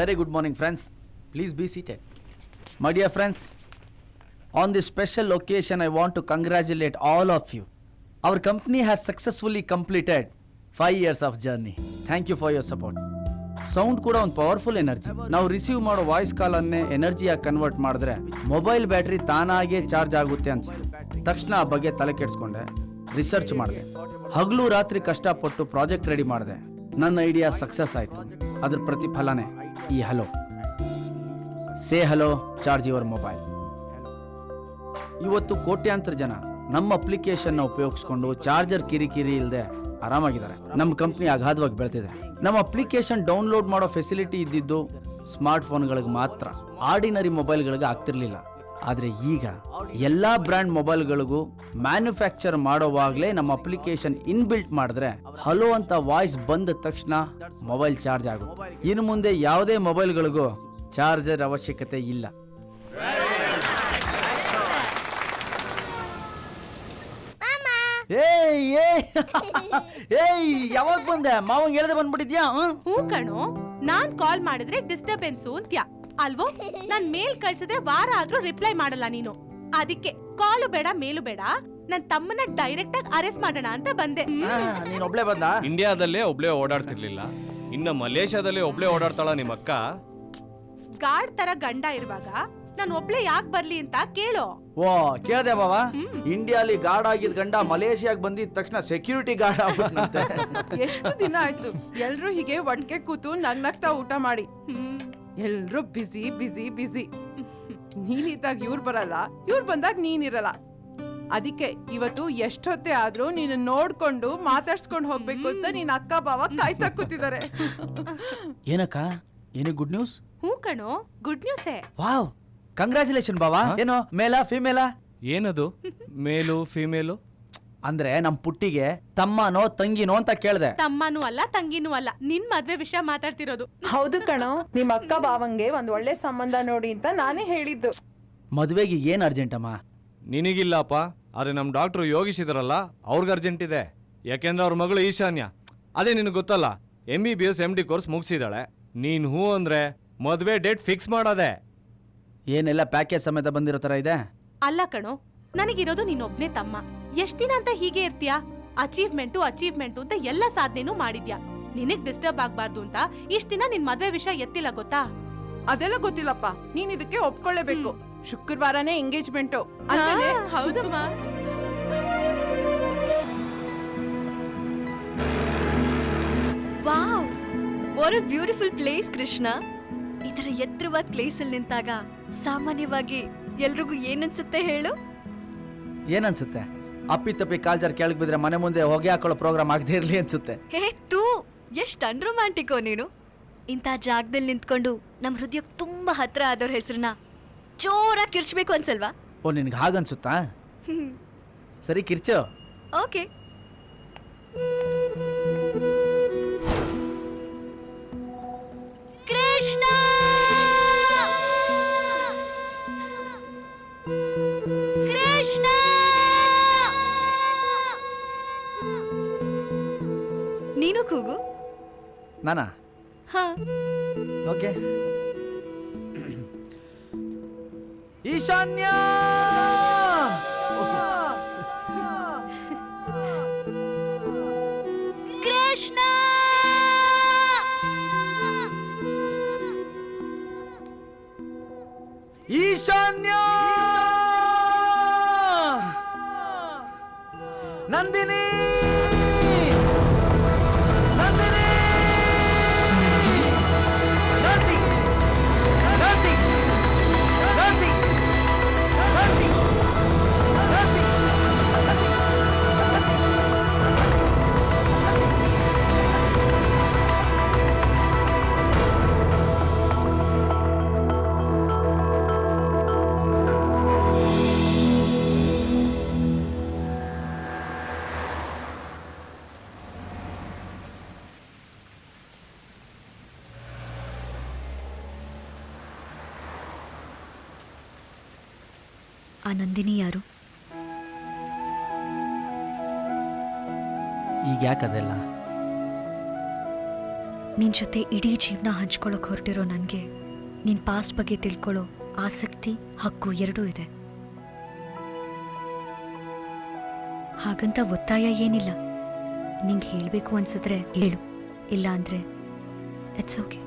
Very good morning, friends. Please be seated. My dear friends, on this special occasion, I want to congratulate all of you. Our company has successfully completed 5 years of journey. Thank you for your support. Sound ಕೂಡ ಒಂದು powerful energy. ನಾವು receive ಮಾಡೋ voice call ಅನ್ನೇ ಎನರ್ಜಿಯಾಗಿ convert ಮಾಡಿದ್ರೆ mobile battery ತಾನಾಗೆ charge ಆಗುತ್ತೆ ಅನ್ಸುತ್ತೆ. ತಕ್ಷಣ ಆ ಬಗ್ಗೆ ತಲೆ ಕೆಡಿಸ್ಕೊಂಡೆ, ರಿಸರ್ಚ್ ಮಾಡಿದೆ, ಹಗಲು ರಾತ್ರಿ ಕಷ್ಟಪಟ್ಟು ಪ್ರಾಜೆಕ್ಟ್ ರೆಡಿ ಮಾಡಿದೆ. ನನ್ನ ಐಡಿಯಾ ಸಕ್ಸಸ್ ಆಯಿತು. ಅದ್ರ ಪ್ರತಿಫಲನೇ ಈ hello. Say hello, charge your mobile. ಇವತ್ತು ಕೋಟ್ಯಾಂತರ ಜನ ನಮ್ಮ ಅಪ್ಲಿಕೇಶನ್ ಉಪಯೋಗಿಸ್ಕೊಂಡು ಚಾರ್ಜರ್ ಕಿರಿಕಿರಿ ಇಲ್ಲದೆ ಆರಾಮಾಗಿದ್ದಾರೆ. ನಮ್ಮ ಕಂಪ್ನಿ ಅಗಾಧವಾಗಿ ಬೆಳೆದಿದೆ. ನಮ್ಮ ಅಪ್ಲಿಕೇಶನ್ ಡೌನ್ಲೋಡ್ ಮಾಡೋ ಫೆಸಿಲಿಟಿ ಇದ್ದಿದ್ದು ಸ್ಮಾರ್ಟ್ ಫೋನ್ಗಳಿಗೆ ಮಾತ್ರ, ಆರ್ಡಿನರಿ ಮೊಬೈಲ್ಗಳಿಗೆ ಆಗ್ತಿರ್ಲಿಲ್ಲ. ಆದರೆ ಈಗ ಎಲ್ಲ ಬ್ರ್ಯಾಂಡ್ ಮೊಬೈಲ್ಗಳಿಗೂ ಮ್ಯಾನುಫ್ಯಾಕ್ಚರ್ ಮಾಡೋವಾಗಲೇ ನಮ್ಮ ಅಪ್ಲಿಕೇಶನ್ ಇನ್ಬಿಲ್ಟ್ ಮಾಡಿದ್ರೆ ಹಲೋ ಅಂತ ವಾಯ್ಸ್ ಬಂದ ತಕ್ಷಣ ಮೊಬೈಲ್ ಚಾರ್ಜ್ ಆಗುತ್ತೆ. ಇನ್ನು ಮುಂದೆ ಯಾವುದೇ ಮೊಬೈಲ್ಗಳಿಗೂ ಚಾರ್ಜರ್ ಅವಶ್ಯಕತೆ ಇಲ್ಲ. ಯಾವಾಗ ಬಂದೆ? ಮಾವಂಗ್ ಹೇಳ್ದೆ ಬಂದ್ಬಿಟ್ಟಿದ್ಯಾ? ಹೂ ಕಣೋ, ನಾನ್ ಕಾಲ್ ಮಾಡಿದ್ರೆ ಡಿಸ್ಟರ್ಬೆನ್ಸ್ ಅಂತ್ಯಾ ಅಲ್ವೋ? ನಾನ್ ಮೇಲ್ ಕಳ್ಸಿದ್ರೆ ವಾರ ಆದ್ರೂ ರಿಪ್ಲೈ ಮಾಡಲ್ಲ ನೀನು. ಅದಕ್ಕೆ ಕಾಲು ಬೇಡ ಮೇಲು ಬೇಡ, ನನ್ ತಮ್ಮನ ಡೈರೆಕ್ಟ್ ಆಗಿ ಅರೆಸ್ಟ್ ಮಾಡೋಣ ಅಂತ ಬಂದೆ. ನೀನ್ ಒಬ್ಳೆ ಬಂದ? ಇಂಡಿಯಾದಲ್ಲೇ ಒಬ್ಳೆ ಓಡಾಡ್ತಿರ್ಲಿಲ್ಲ, ಇನ್ನ ಮಲೇಷ್ಯಾದಲ್ಲೇ ಒಬ್ಳೆ ಓಡಾಡ್ತಾಳ ನಿಮ್ಮ ಅಕ್ಕ. ಗಾರ್ಡ್ ತರ ಗಂಡ ಇರುವಾಗ ನಾನ್ ಒಬ್ಳೆ ಯಾಕೆ ಬರ್ಲಿ ಅಂತ ಕೇಳೋ. ಓ ಕೇಳ್ದೆ ಬಾವ. ಇಂಡಿಯಾಲಿ ಗಾರ್ಡ್ ಆಗಿದ್ ಗಂಡ ಮಲೇಷಿಯಾಗ್ ಬಂದಿದ ತಕ್ಷಣ ಸೆಕ್ಯೂರಿಟಿ ಗಾರ್ಡ್ ಆಗ್ಬಿಟ್ನಂತೆ. ಎಷ್ಟು ದಿನ ಆಯ್ತು ಎಲ್ರು ಹೀಗೆ ಒಟ್ಟಿಗೆ ಕೂತು ನಗ್ನಗ್ತಾ ಊಟ ಮಾಡಿ. ಎಲ್ರು ಬಿಸಿ ಬಿಸಿ ಬಿಸಿ. ನೀನಿದ್ದಾಗ ಇವ್ರು ಬರಲ್ಲ, ಇವ್ರು ಬಂದಾಗ ನೀನಿರಲ್ಲ. ಅದಕ್ಕೆ ಇವತ್ತು ಎಷ್ಟೊತ್ತೇ ಆದ್ರೂ ನೀನು ನೋಡ್ಕೊಂಡು ಮಾತಾಡ್ಸ್ಕೊಂಡು ಹೋಗ್ಬೇಕು ಅಂತ ನೀನ್ ಅಕ್ಕ ಬಾವ ಕಾಯ್ತಾ ಕೂತಿದ್ದಾರೆ. ಏನಕ್ಕ, ಏನು ಗುಡ್ ನ್ಯೂಸ್? ಹೂ ಕಣೋ, ಗುಡ್ ನ್ಯೂಸೇ. ವಾವ್, ಕಂಗ್ರಾಚುಲೇಷನ್ ಬಾವ. ಏನೋ ಮೇಲಾ ಫಿಮೇಲಾ? ಏನದು ಮೇಲು ಫಿಮೇಲು? ಅಂದ್ರೆ ನಮ್ ಪುಟ್ಟಿಗೆ ತಮ್ಮನೋ ತಂಗಿನೋ ಅಂತ ಕೇಳ್ದೆ. ತಮ್ಮನೂ ಅಲ್ಲ ತಂಗಿನೂ ಅಲ್ಲ, ನಿನ್ ಮದ್ವೆ ವಿಷಯ ಮಾತಾಡ್ತಿರೋದು. ಹೌದು ಕಣೋ, ನಿಮ್ ಅಕ್ಕ ಬಾವಂಗೆ ಒಂದ್ ಒಳ್ಳೆ ಸಂಬಂಧ ನೋಡಿ ಅಂತ ನಾನೇ ಹೇಳಿದ್ದು. ಮದ್ವೆಗೆ ಏನ್ ಅರ್ಜೆಂಟ್ ಅಮ್ಮ? ನಿನಗಿಲ್ಲಪ್ಪ, ಆದ್ರೆ ನಮ್ ಡಾಕ್ಟ್ರು ಯೋಗೀಶ್ ಇದಾರಲ್ಲ, ಅವ್ರಿಗೆ ಅರ್ಜೆಂಟ್ ಇದೆ. ಯಾಕೆಂದ್ರೆ ಅವ್ರ ಮಗಳು ಈಶಾನ್ಯ, ಅದೇ ನಿನಗೆ ಗೊತ್ತಲ್ಲ, MBBS MD ಕೋರ್ಸ್ ಮುಗಿಸಿದಾಳೆ. ನೀನ್ ಹೂ ಅಂದ್ರೆ ಮದ್ವೆ ಡೇಟ್ ಫಿಕ್ಸ್ ಮಾಡೋದೆ. ಏನೆಲ್ಲ ಪ್ಯಾಕೇಜ್ ಸಮೇತ ಬಂದಿರೋ ತರ ಇದೆ? ಅಲ್ಲ ಕಣೋ, ನನಗಿರೋದು ನೀನೊಬ್ನೇ ತಮ್ಮ. ಎಷ್ಟ್ ದಿನ ಅಂತ ಹೀಗೆ ಇರ್ತೀಯಾ? ಅಚೀವ್ಮೆಂಟು ಅಂತ ಎಲ್ಲ ಸಾಧನೆನೂ ಮಾಡಿದ್ಯಾ. ನಿನಗ್ ಡಿಸ್ಟರ್ಬ್ ಆಗ್ಬಾರ್ದು ಅಂತ ಇಷ್ಟ ದಿನ ನಿನ್ ಮದ್ವೆ ವಿಷಯ ಎತ್ತಿಲ್ಲ, ಗೊತ್ತಾ? ಅದೆಲ್ಲ ಗೊತ್ತಿಲ್ಲಪ್ಪ, ನೀನ್ ಇದಕ್ಕೆ ಒಪ್ಕೊಳ್ಳೇಬೇಕು. ಶುಕ್ರವಾರನೇ ಎಂಗೇಜ್ಮೆಂಟು. ಹೌದಮ್ಮ. Wow, what a beautiful place Krishna. ಈ ತರ ಎತ್ತರವಾದ ಪ್ಲೇಸ್ ಅಲ್ಲಿ ನಿಂತಾಗ ಸಾಮಾನ್ಯವಾಗಿ ಎಲ್ರಿಗೂ ಏನನ್ಸುತ್ತೆ ಹೇಳು? ಏನನ್ಸುತ್ತೆ? ಅಪ್ಪಿ ತಪ್ಪಿ ಕಾಲ್ಜಾರ್ ಕೆಳಗ್ ಬಿದ್ರೆ ಮನೆ ಮುಂದೆ ಹೊಗೆ ಹಾಕೊಳ್ಳೋ ಪ್ರೋಗ್ರಾಮ್ ಆಗದೆ ಇರ್ಲಿ ಅನ್ಸುತ್ತೆ. ಹೇ ತೂ, ಎಷ್ಟ್ ಅನ್ರೊಮ್ಯಾಂಟಿಕೋ ನೀನು. ಇಂಥ ಜಾಗದಲ್ಲಿ ನಿಂತ್ಕೊಂಡು ನಮ್ ಹೃದಯಕ್ಕೆ ತುಂಬಾ ಹತ್ರ ಆದವ್ರ ಹೆಸರನ್ನ ಜೋರಾಗಿ ಕಿರ್ಚ್ಬೇಕು ಅನ್ಸಲ್ವಾ? ಓ, ನಿನ್ಗೆ ಹಾಗನ್ಸುತ್ತಾ? ಸರಿ, ಕಿರ್ಚು. ಓಕೆ. ಕೃಷ್ಣ, ಕೃಷ್ಣ. ನೀನು ಕೂಗು. ನಾನಾ? ಹಾ, ಓಕೆ. ಈಶಾನ್ಯ, ಕೃಷ್ಣ. ಈಶಾನ್ಯ, ನಂದಿನಿ, ನಂದಿನಿ, ನಂದಿ, ನಂದಿ, ನಂದಿ, ನಂದಿ, ನಂದಿ. ಆ ನಂದಿನಿ ಯಾರು? ಈಗ ಯಾಕದೆಲ್ಲ? ನಿನ್ ಜೊತೆ ಇಡೀ ಜೀವನ ಹಂಚ್ಕೊಳಕ್ ಹೊರಟಿರೋ ನನಗೆ ನಿನ್ ಪಾಸ್ಟ್ ಬಗ್ಗೆ ತಿಳ್ಕೊಳ್ಳೋ ಆಸಕ್ತಿ ಹಕ್ಕು ಎರಡೂ ಇದೆ. ಹಾಗಂತ ಒತ್ತಾಯ ಏನಿಲ್ಲ. ನಿಂಗೆ ಹೇಳಬೇಕು ಅನ್ಸಿದ್ರೆ ಹೇಳು, ಇಲ್ಲ ಅಂದ್ರೆ ಇಟ್ಸ್ ಓಕೆ.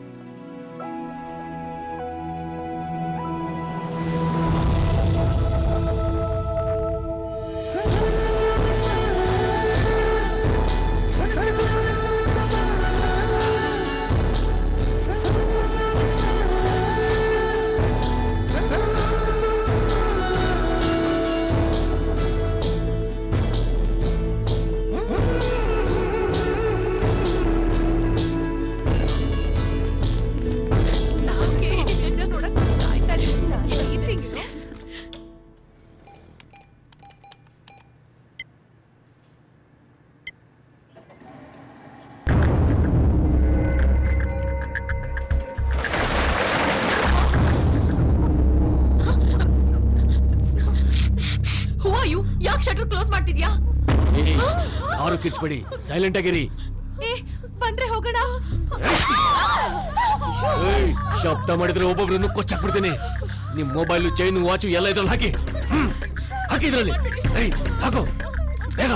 ಯಾಕೆ ಶಟರ್ ಕ್ಲೋಸ್ ಮಾಡ್ತಿದ್ಯಾ? ಯಾರು ಕಿರ್ಚ್ಬೇಡಿ, ಸೈಲೆಂಟ್ ಆಗಿರಿ. ಏ ಬಂದ್ರೆ ಹೋಗೋಣ. ಶಬ್ದ ಮಾಡಿದ್ರೆ ಒಬ್ಬೊಬ್ರನ್ನು ಕೊಚ್ಚಾಕ್ಬಿಡ್ತೀನಿ. ನಿಮ್ ಮೊಬೈಲು, ಚೈನ್, ವಾಚು ಎಲ್ಲ ಇದ್ರಲ್ಲಿ ಹಾಕಿ. ಹಾಕಿದ್ರಲ್ಲಿ ಹಾಕೋ ಬೇಗ.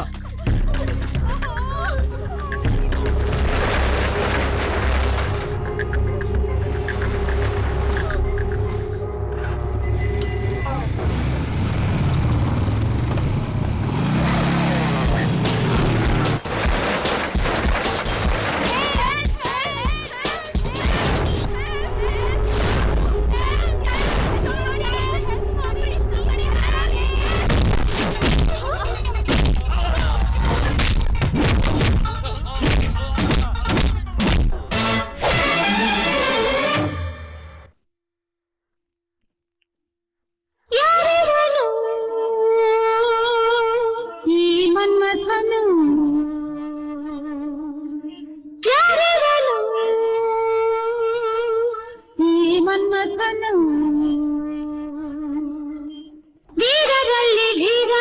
ವೀರರಲ್ಲಿ ವೀರ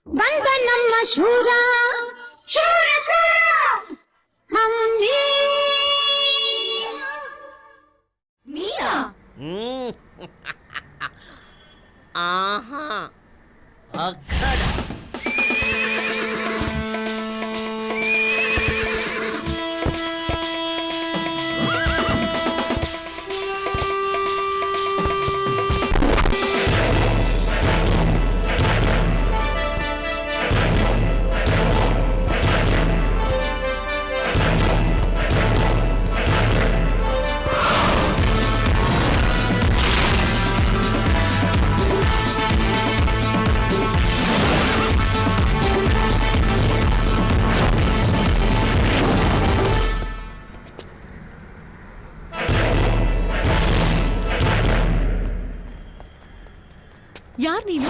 ಬಂದ ನಮ್ಮ ಶೂರ ಶೂರ ಶೂರ ಹಂಬಿ. ನೀನಾ? ಆಹಾ ಅಖಡ ಯಾರ್ ನೀನು?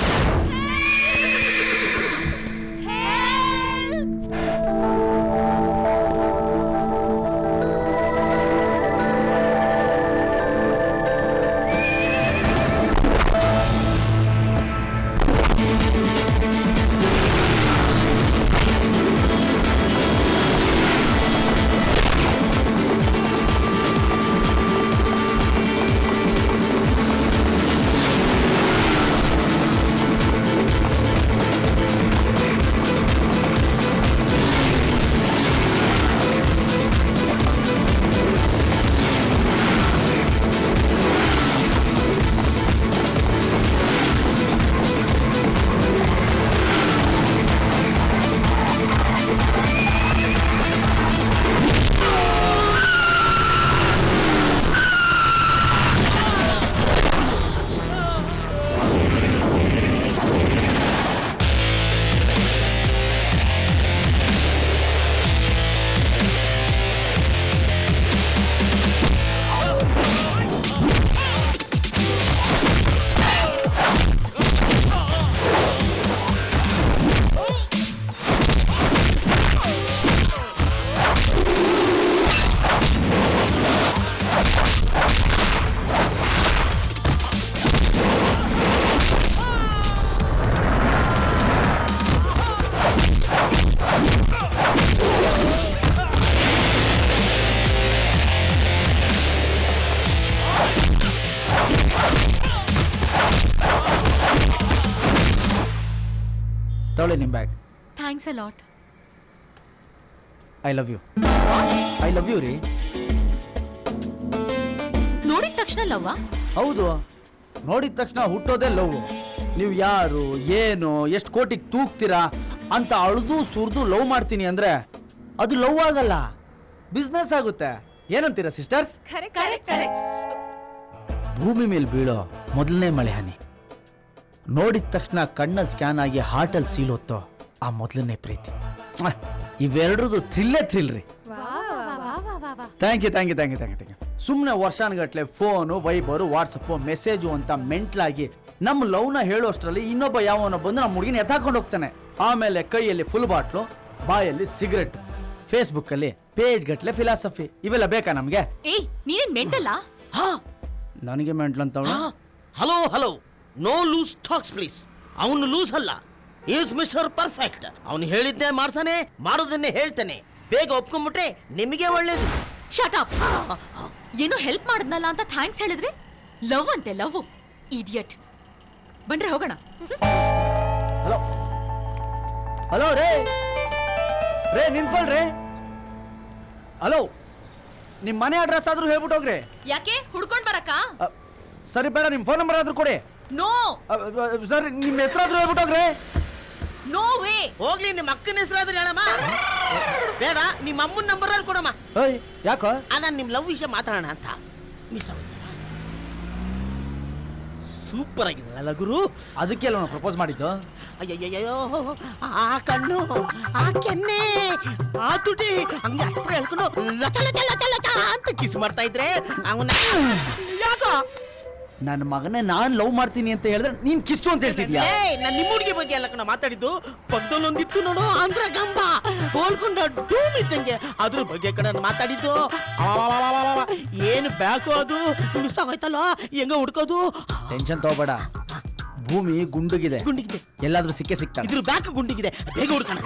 ತಗೊಳ್ಳಿ ನಿಮ್ಮ bag. Thanks a lot. I love you. I love you ರೀ. ನೋಡಿದ ತಕ್ಷಣ ಲವ್ವಾ? ಹೌದು, ನೋಡಿದ ತಕ್ಷಣ ಹುಟ್ಟೋದೇ ಲವ್. ನೀವು ಯಾರು, ಏನು, ಎಷ್ಟು ಕೋಟಿಗೆ ತೂಗ್ತೀರಾ ಅಂತ ಅಳ್ದು ಸುರಿದು ಲವ್ ಮಾಡ್ತೀನಿ ಅಂದ್ರೆ ಅದು ಲವ್ ಆಗಲ್ಲ, ಬಿಸ್ನೆಸ್ ಆಗುತ್ತೆ. ಏನಂತೀರಾ ಸಿಸ್ಟರ್ಸ್? ಕರೆಕ್ಟ್. ಭೂಮಿ ಮೇಲೆ ಬೀಳೋ ಮೊದಲನೇ ಮಳೆ ಹನಿ, ನೋಡಿದ ತಕ್ಷಣ ಕಣ್ಣಲ್ಲಿ ಸ್ಕ್ಯಾನ್ ಆಗಿ ಹಾರ್ಟಲ್ಲಿ ಸೀಲ್ ಹೊತ್ತೋ ಆ ಮೊದಲನೇ ಪ್ರೀತಿ. ಇವೆರಡರದು ಥ್ರಿಲ್ ರೀ. Thank you. ಸುಮ್ಮನೆ ವರ್ಷಾನುಗಟ್ಲೆ ಫೋನು, ವೈಬರು, ವಾಟ್ಸಪ್ಪು, ಮೆಸೇಜು ಅಂತ ಮೆಂಟ್ಲಾಗಿ ನಮ್ಮ ಲವ್ನ ಹೇಳೋಷ್ಟರಲ್ಲಿ ಇನ್ನೊಬ್ಬ ಯಾವನೋ ಬಂದು ನಮ್ಮ ಹುಡುಗಿನ ಎತ್ತಾಕೊಂಡು ಹೋಗ್ತಾನೆ. ಆಮೇಲೆ ಕೈಯಲ್ಲಿ ಫುಲ್ ಬಾಟ್ಲು, ಬಾಯಲ್ಲಿ ಸಿಗರೆಟ್, ಫೇಸ್ಬುಕ್ಕಲ್ಲಿ ಪೇಜ್ ಗಟ್ಲೆ ಫಿಲಾಸಫಿ. ಇವೆಲ್ಲ ಬೇಕಾ ನಮಗೆ? ಏಯ್, ನೀನೇನ್ ಮೆಂಟಲ್ಲ? ನನಗೆ ಮೆಂಟ್ಲು ಅಂತ. Hello, no loose talks please. ಅವನು ಲೂಸ್ ಅಲ್ಲ, ಈಸ್ ಮಿಸ್ಟರ್ ಪರ್ಫೆಕ್ಟ್. ಅವನು ಹೇಳಿದ್ದೆ ಮಾಡ್ತಾನೆ, ಮಾಡೋದನ್ನೇ ಹೇಳ್ತಾನೆ. ಬೇಗ ಒಪ್ಕೊಂಡ್ಬಿಟ್ರೆ ನಿಮಗೆ ಒಳ್ಳೇದು. Shut up. ಏನೋ ಹೆಲ್ಪ್ ಮಾಡಿದ್ನಲ್ಲ ಅಂತ ಥ್ಯಾಂಕ್ಸ್ ಹೇಳಿದ್ರೆ ಲವ್ ಅಂತೆ ಲವ್. ಇಡಿಯಟ್. ಬನ್ರಿ ಹೋಗೋಣ. ಹಲೋ ರೇ ನಿಂತ್ಕೊಳ್ರಿ. ಹಲೋ, ನಿಮ್ಮ ಮನೆ ಅಡ್ರೆಸ್ ಆದ್ರೂ ಹೇಳ್ಬಿಟ್ಟು ಹೋಗ್ರಿ. ಯಾಕೆ ಹುಡ್ಕೊಂಡ್ ಬರಕ್ಕ? ಸರಿ ಬೇಡ, ನಿಮ್ಮ ಫೋನ್ ನಂಬರ್ ಆದ್ರೂ ಕೊಡಿ. ನೋ. ಸರಿ, ನಿಮ್ಮ ಹೆಸರಾದ್ರೂ ಹೇಳ್ಬಿಟ್ಟು ಹೋಗ್ರಿ. No way. ಹೋಗ್ಲಿ, ನಿಮ್ಮ ಅಕ್ಕನ ಹೆಸರಾದ್ರೂ ಹೇಳಮ್ಮ. ಬೇಡ, ನಿಮ್ಮ ಅಮ್ಮನ ನಂಬರ್ ಕೊಡಮ್ಮ. ಏಯ್, ಯಾಕೋ? ನಾನು ನಿಮ್ಮ ಲವ್ ವಿಷಯ ಮಾತಾಡೋಣ ಅಂತ. ಮಿಸ್ ಆಗ ಸೂಪರ್ ಆಗಿದಲ್ಲ ಗುರು. ಅದಕ್ಕೆಲ್ಲ ಪ್ರಪೋಸ್ ಮಾಡಿದ್ದು. ಅಯ್ಯಯ್ಯೋ, ಆ ಕಣ್ಣು, ಆ ಕೆನ್ನೆ, ಆ ತುಟಿ ಹಂಗೆ ಹತ್ರ ಹೇಳ್ಕೊಂಡು ಲಚ ಲಚ ಲಚ ಲಚ ಅಂತ ಕಿಸ್ ಮಾಡ್ತಾ ಇದ್ರೆ ಅವನ ಯಾಕೋ ನನ್ನ ಮಗನೇ ನಾನು ಲವ್ ಮಾಡ್ತೀನಿ ಅಂತ ಹೇಳಿದ್ರೆ ನೀನ್ ಕಿಸ್ಸು ಅಂತ ಹೇಳ್ತಿದ್ಯಾ? ನಾನು ನಿಮ್ಮ ಹುಡುಗಿ ಬಗ್ಗೆ ಎಲ್ಲ ಕಣ ಮಾತಾಡಿದ್ದು. ಪಕ್ಕದಲ್ಲೊಂದಿತ್ತು ನೋಡು, ಆಂಧ್ರ ಗಂಬ ಗೋಲ್ಕೊಂಡ ಡೂಮ್ ಇದ್ದಂಗೆ, ಅದ್ರ ಬಗ್ಗೆ ಕಣ ಮಾತಾಡಿದ್ದು. ಏನು ಬ್ಯಾಕು ಅದು ಮಿಸ್ ಆಗೋಯ್ತಲ್ಲ, ಹೆಂಗ ಹುಡ್ಕೋದು? ಟೆನ್ಷನ್ ತಗೋಬೇಡ, ಭೂಮಿ ಗುಂಡುಗಿದೆ, ಎಲ್ಲಾದ್ರೂ ಸಿಗ್ತಾ. ಇದ್ರ ಬ್ಯಾಕ್ ಗುಂಡಿಗಿದೆ, ಬೇಗ ಹುಡ್ಕೋಣ.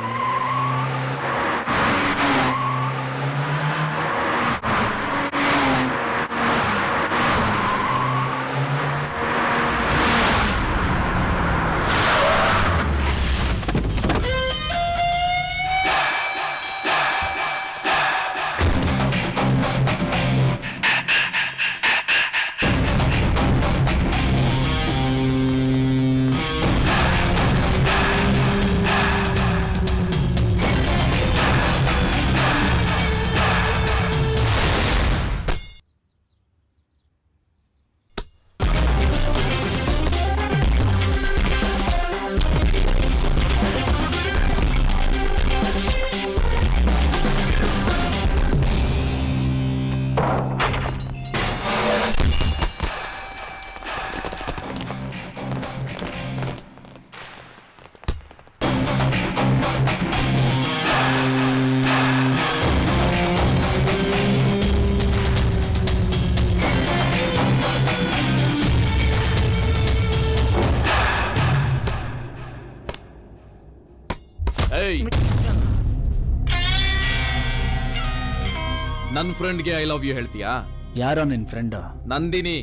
ನನ್ನ ಫ್ರೆಂಡ್ಗೆ ಐ ಲವ್ ಯು ಹೇಳ್ತೀಯಾ? ಯಾರೋ ನಿನ್ ಫ್ರೆಂಡ್? ನಂದಿನಿ.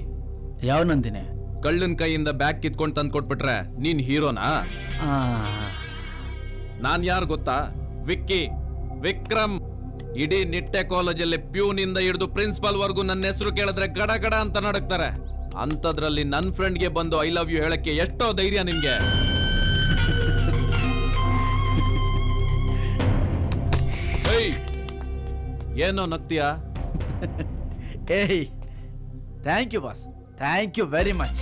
ಯಾವ ನಂದಿನಿ? ಕಳ್ಳನ್ ಕೈಯಿಂದ ಬ್ಯಾಗ್ ಕಿತ್ಕೊಂಡು ತಂದು ಕೊಟ್ಬಿಟ್ರೆ ನೀನ್ ಹೀರೋನಾ? ನಾನ್ ಯಾರು ಗೊತ್ತಾ? ವಿಕ್ಕಿ, ವಿಕ್ರಮ್. ಇಡೀ ನಿಟ್ಟೆ ಕಾಲೇಜಲ್ಲಿ ಪ್ಯೂನ್ ಇಂದ ಹಿಡಿದು ಪ್ರಿನ್ಸಿಪಾಲ್ ವರ್ಗು ನನ್ನ ಹೆಸರು ಕೇಳಿದ್ರೆ ಗಡ ಗಡ ಅಂತ ನಡಕ್ತಾರೆ. ಅಂತದ್ರಲ್ಲಿ ನನ್ ಫ್ರೆಂಡ್ಗೆ ಬಂದು ಐ ಲವ್ ಯು ಹೇಳಕ್ಕೆ ಎಷ್ಟೋ ಧೈರ್ಯ ನಿಮ್ಗೆ? ಏನೋ ನಗ್ತೀಯಾ? ಏಯ್, thank you boss, thank you very much.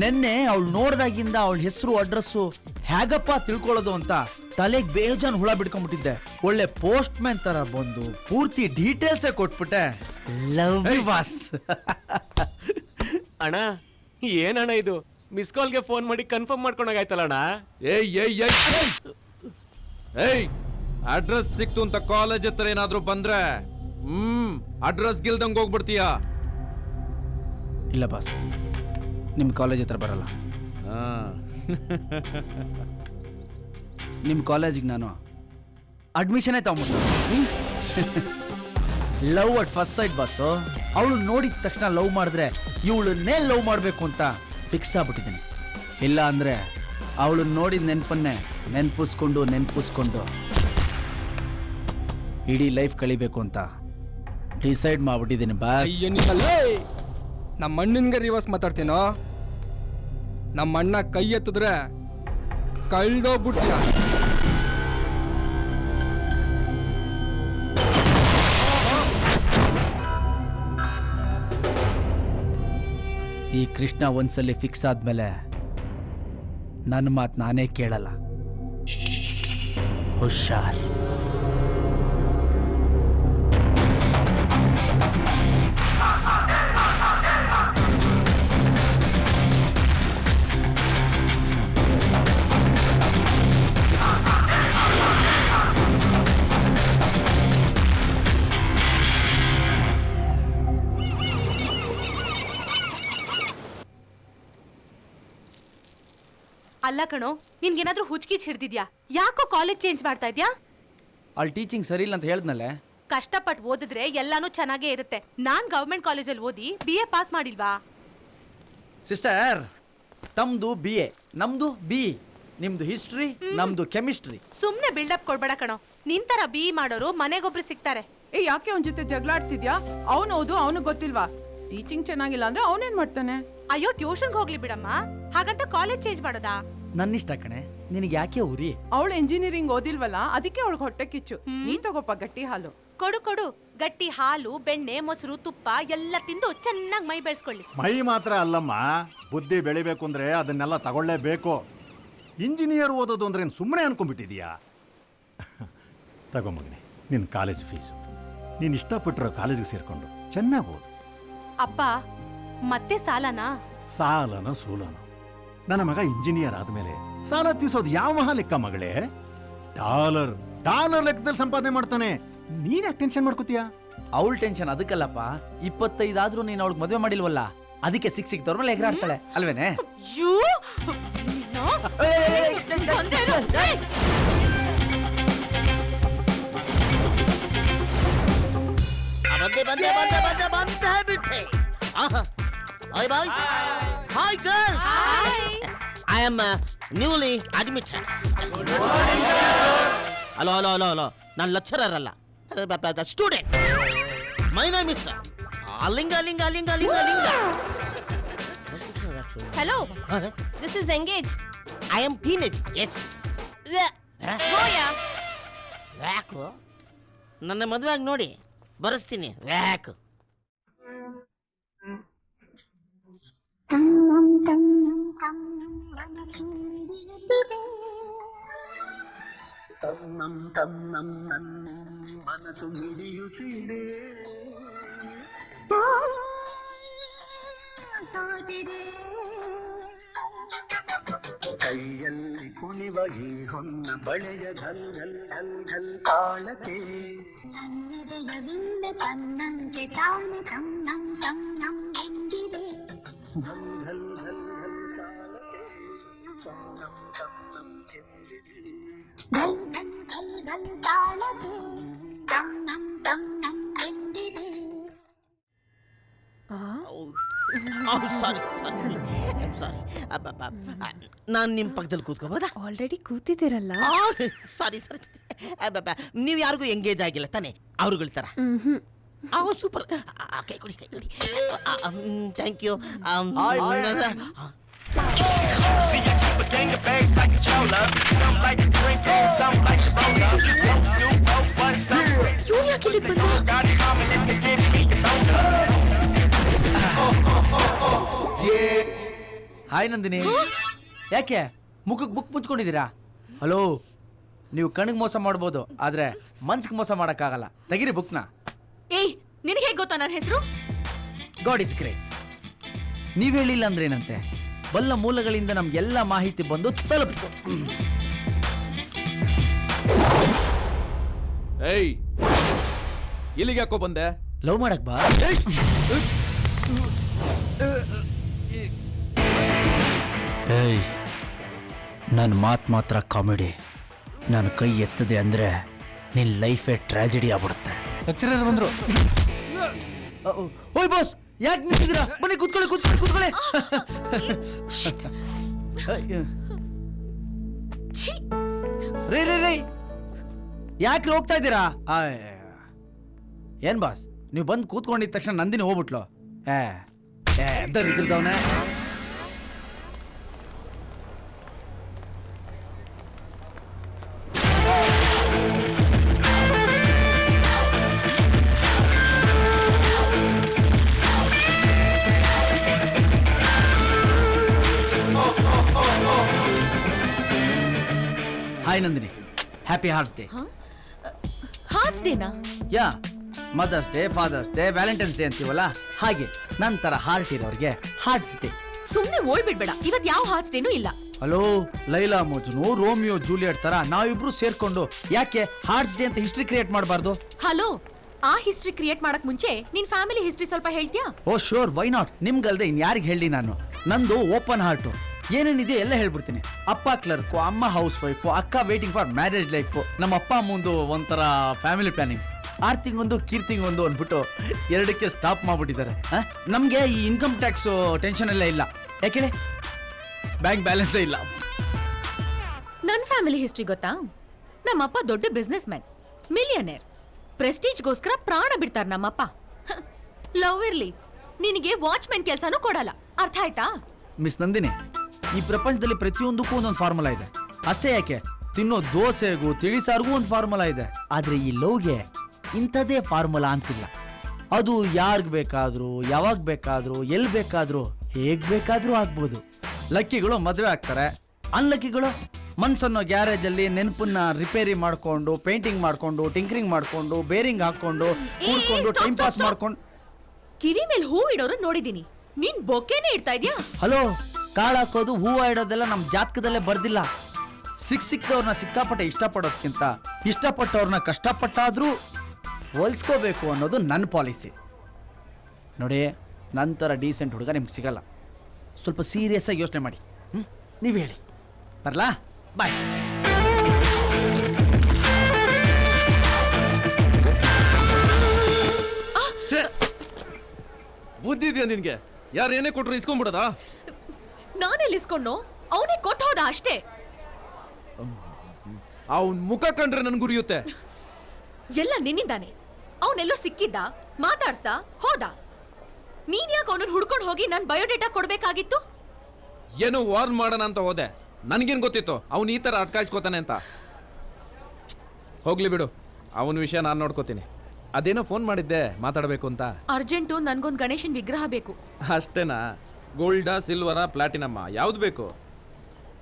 ನೆನ್ನೆ ಅವಳು ನೋಡ್ದಾಗಿಂದ ಅವಳ ಹೆಸರು ಅಡ್ರೆಸ್ಸು ಹೇಗಪ್ಪ ತಿಳ್ಕೊಳ್ಳೋದು ಅಂತ ತಲೆಗೆ ಬೇಜಾನ್ ಹುಳ ಬಿಡ್ಕೊಂಡ್ಬಿಟ್ಟಿದ್ದೆ. ಒಳ್ಳೆ ಪೋಸ್ಟ್ ಮ್ಯಾನ್ ತರ ಬಂದು ಪೂರ್ತಿ ಡೀಟೇಲ್ಸೇ ಕೊಟ್ಬಿಟ್ಟೆ. Love you boss. ಅಣ್ಣ, ಏನಣ್ಣ ಇದು? ಮಿಸ್ ಕಾಲ್ಗೆ ಫೋನ್ ಮಾಡಿ ಕನ್ಫರ್ಮ್ ಮಾಡ್ಕೊಂಡಾಗಾಯ್ತಲ್ಲ ಅಣ್ಣ. ಏಯ್, ಅಡ್ರೆಸ್ ಸಿಕ್ತು ಅಂತ ಕಾಲೇಜ್ ಹತ್ರ ಏನಾದ್ರೂ ಬಂದ್ರೆ ಅಡ್ರೆಸ್ ಗಿಲ್ದಂಗ್ ಹೋಗ್ಬಿಡ್ತೀಯಾ? ಇಲ್ಲ ಬಾಸ್, ನಿಮ್ ಕಾಲೇಜ್ ಹತ್ರ ಬರಲ್ಲ. ನಿಮ್ ಕಾಲೇಜಿಗೆ ನಾನು ಅಡ್ಮಿಷನ್ ತಗೊಂಡ್ಬಿಟ್ಟು. Love at first sight boss. ಅವಳು ನೋಡಿದ ತಕ್ಷಣ ಲವ್ ಮಾಡಿದ್ರೆ ಇವಳನ್ನೇ ಲವ್ ಮಾಡಬೇಕು ಅಂತ ಫಿಕ್ಸ್ ಆಗ್ಬಿಟ್ಟಿದ್ದೀನಿ. ಇಲ್ಲ ಅಂದ್ರೆ ಅವಳು ನೋಡಿದ ನೆನಪನ್ನೇ ನೆನ್ಪಿಸ್ಕೊಂಡು ಇಡೀ ಲೈಫ್ ಕಳಿಬೇಕು ಅಂತ ಡಿಸೈಡ್ ಮಾಡ್ಬಿಟ್ಟಿದ್ದೀನಿ ಬಾಸ್. ಅಯ್ಯೋ ನಿಮ್ಮಲ್ಲೇ ನಮ್ಮ ಅಣ್ಣನ್ಗೆ ರಿವರ್ಸ್ ಮಾತಾಡ್ತೀನೋ. ನಮ್ಮ ಅಣ್ಣ ಕೈ ಎತ್ತಿದ್ರೆ ಕಳ್ದೋಗ್ಬಿಡ್ತೀಯ. ಈ ಕೃಷ್ಣ ಒಂದ್ಸಲಿ ಫಿಕ್ಸ್ ಆದ್ಮೇಲೆ ನನ್ನ ಮಾತು ನಾನೇ ಕೇಳಲ್ಲ. ಹುಷಾರ್. ಅಲ್ಲ ಕಣೋ, ನಿನ್ಗೇನಾದ್ರೂ ಹುಚ್ಕಿಚ್ ಹಿಡ್ದಿದ್ಯಾ? ಯಾಕೋ ಕಾಲೇಜ್ ಚೇಂಜ್ ಮಾಡ್ತಾ ಇದ್ಯಾ? ಅಲ್ಲಿ ಟೀಚಿಂಗ್ ಸರಿ ಇಲ್ಲ ಅಂತ ಹೇಳ್ದ್ನಲ್ಲೇ. ಕಷ್ಟಪಟ್ಟು ಓದಿದ್ರೆ ಎಲ್ಲಾನು ಚೆನ್ನಾಗೇ ಇರುತ್ತೆ. ನಾನ್ ಗವರ್ಮೆಂಟ್ ಕಾಲೇಜಲ್ಲಿ ಓದಿ BA ಪಾಸ್ ಮಾಡಿಲ್ವಾ? ಸಿಸ್ಟರ್, ತಮ್ದು BA, ನಮ್ದು BE. ನಿಮ್ದು ಹಿಸ್ಟ್ರಿ, ನಮ್ದು ಕೆಮಿಸ್ಟ್ರಿ. ಸುಮ್ನೆ ಬಿಲ್ಡಪ್ ಕೊಡ್ಬೇಡ ಕಣೋ. ನಿಂತರ BE ಮಾಡೋರು ಮನೆಗೊಬ್ರು ಸಿಗ್ತಾರೆ. ಏ ಯಾಕೆ ಅವನ ಜೊತೆ ಜಗಳ ಆಡ್ತಿದ್ಯಾ? ಅವನು ಓದು, ಅವನಿಗೆ ಗೊತ್ತಿಲ್ವಾ? ಟೀಚಿಂಗ್ ಚೆನ್ನಾಗಿಲ್ಲ ಅಂದ್ರೆ ಅವನೇನ್ ಮಾಡ್ತಾನೆ? ಅಯ್ಯೋ, ಟ್ಯೂಷನ್ಗೆ ಹೋಗ್ಲಿ ಬಿಡಮ್ಮ. ಹಾಗಂತ ಕಾಲೇಜ್ ಚೇಂಜ್ ಮಾಡೋದಾ? ನನ್ನಿಷ್ಟ ಕಣೆ, ನಿನಗೆ ಯಾಕೆ ಉರಿ? ಅವಳು ಇಂಜಿನಿಯರಿಂಗ್ ಓದಿಲ್ವಲ್ಲ, ಅದಕ್ಕೆ ಅವಳಿಗೆ ಹೊಟ್ಟೆ ಕಿಚ್ಚು. ನೀ ತಗೋಪ ಗಟ್ಟಿ ಹಾಲು. ಕೊಡು ಗಟ್ಟಿ ಹಾಲು, ಬೆಣ್ಣೆ, ಮೊಸರು, ತುಪ್ಪ ಎಲ್ಲ ತಿಂದು ಚೆನ್ನಾಗಿ ಮೈ ಬೆಳೆಸ್ಕೊಳ್ಳಿ. ಮೈ ಮಾತ್ರ ಅಲ್ಲಮ್ಮ, ಬುದ್ಧಿ ಬೆಳಿಬೇಕು ಅಂದ್ರೆ ಅದನ್ನೆಲ್ಲ ತಗೊಳ್ಳೇಬೇಕು. ಇಂಜಿನಿಯರ್ ಓದೋದು ಅಂದ್ರೆ ಸುಮ್ಮನೆ ಅನ್ಕೊಂಡ್ಬಿಟ್ಟಿದೀಯಾ? ತಗೊಂಬಗನೆ ನಿನ್ನ ಕಾಲೇಜ್ ಫೀಸು. ನೀನು ಇಷ್ಟಪಟ್ಟಿರೋ ಕಾಲೇಜಿಗೆ ಸೇರ್ಕೊಂಡು ಚೆನ್ನಾಗಿ ಓದು. ಅಪ್ಪ, ಮತ್ತೆ ಸಾಲನಾ? ಸಾಲನ ಸೂಲನ. ನನ್ನ ಮಗ ಇಂಜಿನಿಯರ್ ಆದ್ಮೇಲೆ ಸಾಲ ತೀಸೋದು ಯಾವ ಮಹಾ ಲೆಕ್ಕ ಮಗಳೇ? ಡಾಲರ್ ಲೆಕ್ಕದಲ್ಲಿ ಸಂಪಾದನೆ ಮಾಡ್ತಾನೆ. ನೀನ್ ಯಾಕೆ ಟೆನ್ಷನ್ ಮಾಡ್ಕೋತೀಯ? ಅವಳ ಟೆನ್ಷನ್ ಅದಕ್ಕಲ್ಲಪ್ಪ. 25 ಆದ್ರೂ ನೀನು ಅವಳಿಗೆ ಮದುವೆ ಮಾಡಿಲ್ವಲ್ಲ, ಅದಕ್ಕೆ ಸಿಕ್ತವ್ರ ಮೇಲೆ ಎಗರಾಡ್ತಾಳೆ ಅಲ್ವೇನೆ? ಬಂದೆ ಬಿಟ್ಟೆ. Hi boys. Hi girls. I am newly admitted. Hello. ನಾನು ಲೆಕ್ಚರರ್ ಅಲ್ಲ, student. My name is Alinga. Hello, this is engage. I am teenage. Yes. ವ್ಯಾಕು ನನ್ನ ಮದುವೆಯಾಗಿ ನೋಡಿ ಬರೆಸ್ತೀನಿ. ವ್ಯಾಕು ಮನಸ್ಸು ಹಿಡಿಯುತ್ತಿದೆ. ಕೈಯಲ್ಲಿ ಕುಣಿವ ಈ ಹೊನ್ನ ಬಳೆಯ ಘಲ್ ಘಲ್ ಘಲ್ ಘಲ್ ತಾಳಕ್ಕೆ ನನ್ನೆದೆಯದಿಂದ ತನ್ನಂತೆ ತಾನೆ ತನ್ನಂ ತನ್ನಂ ಎಂದಿದೆ. ಘಲ್ ಘಲ್ ಘಲ್ ಘಲ್ ತಾಳಕ್ಕೆ ತನ್ನಂ ತನ್ನಂ ಎಂದಿದೆ. ಘಲ್ ಘಲ್ ಘಲ್ ಘಲ್ ತಾಳಕ್ಕೆ ತನ್ನಂ ತನ್ನಂ ಎಂದಿದೆ. ಸಾರಿ ನಾನು ನಿಮ್ಮ ಪಕ್ಕದಲ್ಲಿ ಕೂತ್ಕೋಬೋದಾ? ಆಲ್ರೆಡಿ ಕೂತಿದ್ದೀರಲ್ಲ. ಸಾರಿ ನೀವು ಯಾರಿಗೂ ಎಂಗೇಜ್ ಆಗಿಲ್ಲ ತಾನೆ? ಅವ್ರುಗಳ ಥರ. ಸೂಪರ್. ಕೈ ಕೊಡಿ. Thank you. ಹಾಯ್ ನಂದಿನಿ. ಯಾಕೆ ಮುಖಕ್ಕೆ ಬುಕ್ ಮುಚ್ಕೊಂಡಿದ್ದೀರಾ? ಹಲೋ, ನೀವು ಕಣ್ಣಿಗೆ ಮೋಸ ಮಾಡ್ಬೋದು, ಆದ್ರೆ ಮನ್ಸಿಗೆ ಮೋಸ ಮಾಡೋಕ್ಕಾಗಲ್ಲ. ತೆಗಿರಿ ಬುಕ್ನ. ಏಯ್, ನಿನಗೆ ಹೇಗೆ ಗೊತ್ತಾ ನನ್ನ ಹೆಸರು? God is great. ನೀವ್ ಹೇಳಿಲ್ಲ ಅಂದ್ರೆ ಏನಂತೆ, ಬಲ್ಲ ಮೂಲಗಳಿಂದ ನಮ್ಗೆಲ್ಲ ಮಾಹಿತಿ ಬಂದು ತಲುಪಿತು. ಏಯ್, ಇಲ್ಲಿಗೆ ಯಾಕೋ ಬಂದೆ? ಲವ್ ಮಾಡಕ್ ಬಾ. ಏಯ್, ನನ್ನ ಮಾತು ಮಾತ್ರ ಕಾಮಿಡಿ. ನಾನು ಕೈ ಎತ್ತದೆ ಅಂದ್ರೆ ನಿನ್ ಲೈಫೇ ಟ್ರಾಜಿಡಿ ಆಗ್ಬಿಡುತ್ತೆ. ಲೆಕ್ಚರರ್ ಬಂದ್ರು. ಓಯ್ ಬಾಸ್, ಯಾಕೆ ನಿಂತಿದ್ದೀರಾ? ಬನ್ನಿ ಕೂತ್ಕೊಳ್ಳಿ. ಛೀ, ರೀ ಯಾಕ್ರಿ ಹೋಗ್ತಾ ಇದ್ದೀರಾ? ಏನ್ ಬಾಸ್, ನೀವು ಬಂದು ಕೂತ್ಕೊಂಡಿದ ತಕ್ಷಣ ನಂದಿನಿ ಹೋಗ್ಬಿಟ್ಲು. ಇದ್ರದವನೇ. Hi Nandini, happy hearts day. Hearts ಡೇನಾ? Yeah, mother's day, father's day, Valentine's day ಅಂತೀವಲ್ಲ ಹಾಗೆ ನಂತರ ಹಾರ್ಟ್ ಇರೋರಿಗೆ ಹಾರ್ಟ್ಸ್ ಡೇ. ಸುಮ್ನೆ ಓಡ್ಬಿಡ್ಬೇಡ, ಇವತ್ ಯಾವ ಹಾರ್ಟ್ಸ್ ಡೇನೂ ಇಲ್ಲ. Hello, Laila Majnu, Romeo Juliet ತರ ನಾವಿಬ್ರು ಸೇರ್ಕೊಂಡು ಯಾಕೆ ಹಾರ್ಟ್ಸ್ ಡೇ ಅಂತ ಹಿಸ್ಟ್ರಿ ಕ್ರಿಯೇಟ್ ಮಾಡಬಾರ್ದು? ಹಲೋ, ಆ ಹಿಸ್ಟ್ರಿ ಕ್ರಿಯೇಟ್ ಮಾಡಕ್ ಮುಂಚೆ ನಿನ್ ಫ್ಯಾಮಿಲಿ ಹಿಸ್ಟ್ರಿ ಸ್ವಲ್ಪ ಹೇಳ್ತೀಯಾ? Oh sure, why not. ನಿಮ್ಗಲ್ದೆ ಇನ್ ಯಾರಿಗೆ ಹೇಳಿ ನಾನು? ನಂದು ಓಪನ್ ಹಾರ್ಟು, ಏನೇನಿದೆ ಎಲ್ಲ ಹೇಳ್ಬಿಡ್ತೀನಿ. ಅಪ್ಪ ಕ್ಲರ್ಕು, ಅಮ್ಮ ಹೌಸ್ ವೈಫು, ಅಕ್ಕ ವೇಟಿಂಗ್ ಫಾರ್ ಮ್ಯಾರೇಜ್ ಲೈಫು, ನಮ್ಮ ಅಪ್ಪ ಅಮ್ಮಂದು ಒಂಥರ ಫ್ಯಾಮಿಲಿ ಪ್ಲಾನಿಂಗ್. ಆರ್ತಿಗೊಂದು ಕೀರ್ತಿಗೊಂದು ಅಂದ್ಬಿಟ್ಟು ಎರಡಕ್ಕೆ ಸ್ಟಾಪ್ ಮಾಡ್ಬಿಟ್ಟಿದ್ದಾರೆ. ನಮಗೆ ಈ ಇನ್ಕಮ್ ಟ್ಯಾಕ್ಸ್ ಟೆನ್ಷನ್ ಎಲ್ಲ ಇಲ್ಲ. ಯಾಕೆ ಬ್ಯಾಂಕ್ ಬ್ಯಾಲೆನ್ಸೇ ಇಲ್ಲ. ನನ್ ಫ್ಯಾಮಿಲಿ ಹಿಸ್ಟ್ರಿ ಗೊತ್ತಾ? ನಮ್ಮಪ್ಪ ದೊಡ್ಡ ಬಿಸ್ನೆಸ್ ಮ್ಯಾನ್, ಮಿಲಿಯನೇರ್. ಪ್ರೆಸ್ಟೀಜ್ಗೋಸ್ಕರ ಪ್ರಾಣ ಬಿಡ್ತಾರ ನಮ್ಮಪ್ಪ. ಲವ್ ಇರ್ಲಿ, ನಿನಗೆ ವಾಚ್ಮೆನ್ ಕೆಲ್ಸಾನು ಕೊಡಲ್ಲ. ಅರ್ಥ ಆಯ್ತಾ? ಮಿಸ್ ನಂದಿನಿ, ಈ ಪ್ರಪಂಚದಲ್ಲಿ ಪ್ರತಿಯೊಂದಕ್ಕೂ ಒಂದೊಂದು ಫಾರ್ಮುಲಾ ಇದೆ. ಅಷ್ಟೇ ಯಾಕೆ, ತಿನ್ನೋ ದೋಸೆಗೂ ತಿಳಿಸಾರಿಗೂ ಒಂದು ಫಾರ್ಮುಲಾ ಇದೆ. ಆದ್ರೆ ಈ ಲವ್ಗೆ ಇಂಥದೇ ಫಾರ್ಮುಲಾ ಅಂತಿಲ್ಲ. ಅದು ಯಾರ್ಗ್ ಬೇಕಾದ್ರೂ, ಯಾವಾಗ ಬೇಕಾದ್ರೂ, ಎಲ್ಲಿ ಬೇಕಾದ್ರೂ, ಹೇಗ್ ಬೇಕಾದ್ರೂ ಆಗ್ಬೋದು. ಲಕ್ಕಿಗಳು ಮದುವೆ ಆಗ್ತಾರೆ, ಅನ್ಲಕ್ಕಿಗಳು ಮನ್ಸನ್ನೋ ಗ್ಯಾರೇಜ್ ಅಲ್ಲಿ ನೆನಪನ್ನ ರಿಪೇರಿ ಮಾಡ್ಕೊಂಡು, ಪೇಂಟಿಂಗ್ ಮಾಡ್ಕೊಂಡು, ಟಿಂಕರಿಂಗ್ ಮಾಡ್ಕೊಂಡು, ಬೇರಿಂಗ್ ಹಾಕೊಂಡು, ಕೂಡ್ಕೊಂಡು, ಟೈಮ್ ಪಾಸ್ ಮಾಡ್ಕೊಂಡು. ಕಿವಿ ಮೇಲೆ ಹೂ ಇಡೋರು ನೋಡಿದೀನಿ, ನೀನ್ ಬೊಕ್ಕೆನೇ ಇಡ್ತಾ ಇದ್ಯಾ? ಹಲೋ, ಕಾಳಾಕೋದು, ಹೂವು ಇಡೋದೆಲ್ಲ ನಮ್ ಜಾತಕದಲ್ಲೇ ಬರ್ದಿಲ್ಲ. ಸಿಕ್ಕದವ್ರನ್ನ ಸಿಕ್ಕಾಪಟ್ಟೆ ಇಷ್ಟಪಡೋದ್ಕಿಂತ ಇಷ್ಟಪಟ್ಟವ್ರನ್ನ ಕಷ್ಟಪಟ್ಟಾದ್ರೂ ಹೋಲ್ಸ್ಕೋಬೇಕು ಅನ್ನೋದು ನನ್ನ ಪಾಲಿಸಿ. ನೋಡಿ, ನಂತರ ಡೀಸೆಂಟ್ ಹುಡುಗ ನಿಮ್ಗೆ ಸಿಗಲ್ಲ. ಸ್ವಲ್ಪ ಸೀರಿಯಸ್ ಆಗಿ ಯೋಚನೆ ಮಾಡಿ. ನೀವು ಹೇಳಿ, ಬರ್ಲಾ? ಬಾಯ್. ಬುದ್ಧಿ ಇದೆಯಾ ನಿನ್ಗೆ? ಯಾರು ಏನೇ ಕೊಟ್ರು ಇಸ್ಕೊಂಡ್ಬಿಡೋದಾ? ನಾನೆಲ್ಲಿ ಇಸ್ಕೊಂಡು ಅವನೇ ಕೊಟ್ಟು ಹೋದ ಅಷ್ಟೇ. ಅವನ್ ಮುಖ ಕಂಡ್ರೆ ನನ್ ಗುರಿಯುತ್ತೆ. ಎಲ್ಲ ನಿನ್ನಿಂದಾನೆ. ಅವನೆಲ್ಲೋ ಸಿಕ್ಕಿದ್ದ, ಮಾತಾಡ್ಸ್ದ, ಹೋದ. ನೀನ್ ಯಾಕೆ ಅವನನ್ನ ಹುಡ್ಕೊಂಡು ಹೋಗಿ ನನ್ ಬಯೋಡೇಟಾ ಕೊಡ್ಬೇಕಾಗಿತ್ತು? ಏನೋ ವಾರ್ನ್ ಮಾಡೋಣ ಅಂತ ಹೋದೆ. ನನ್ಗೇನ್ ಗೊತ್ತಿತ್ತು ಅವನು ಈ ತರ ಅಟ್ಕಾಯಿಸ್ಕೋತಾನೆ ಅಂತ. ಹೋಗ್ಲಿ ಬಿಡು, ಅವನ ವಿಷಯ ನಾನು ನೋಡ್ಕೋತೀನಿ. ಅದೇನೋ ಫೋನ್ ಮಾಡಿದ್ದೆ ಮಾತಾಡಬೇಕು ಅಂತ. ಅರ್ಜೆಂಟು, ನನ್ಗೊಂದು ಗಣೇಶನ್ ವಿಗ್ರಹ ಬೇಕು. ಅಷ್ಟೇನಾ? ಗೋಲ್ಡಾ, ಸಿಲ್ವರಾ, ಪ್ಲಾಟಿನಮ್ಮ, ಯಾವ್ದು ಬೇಕು?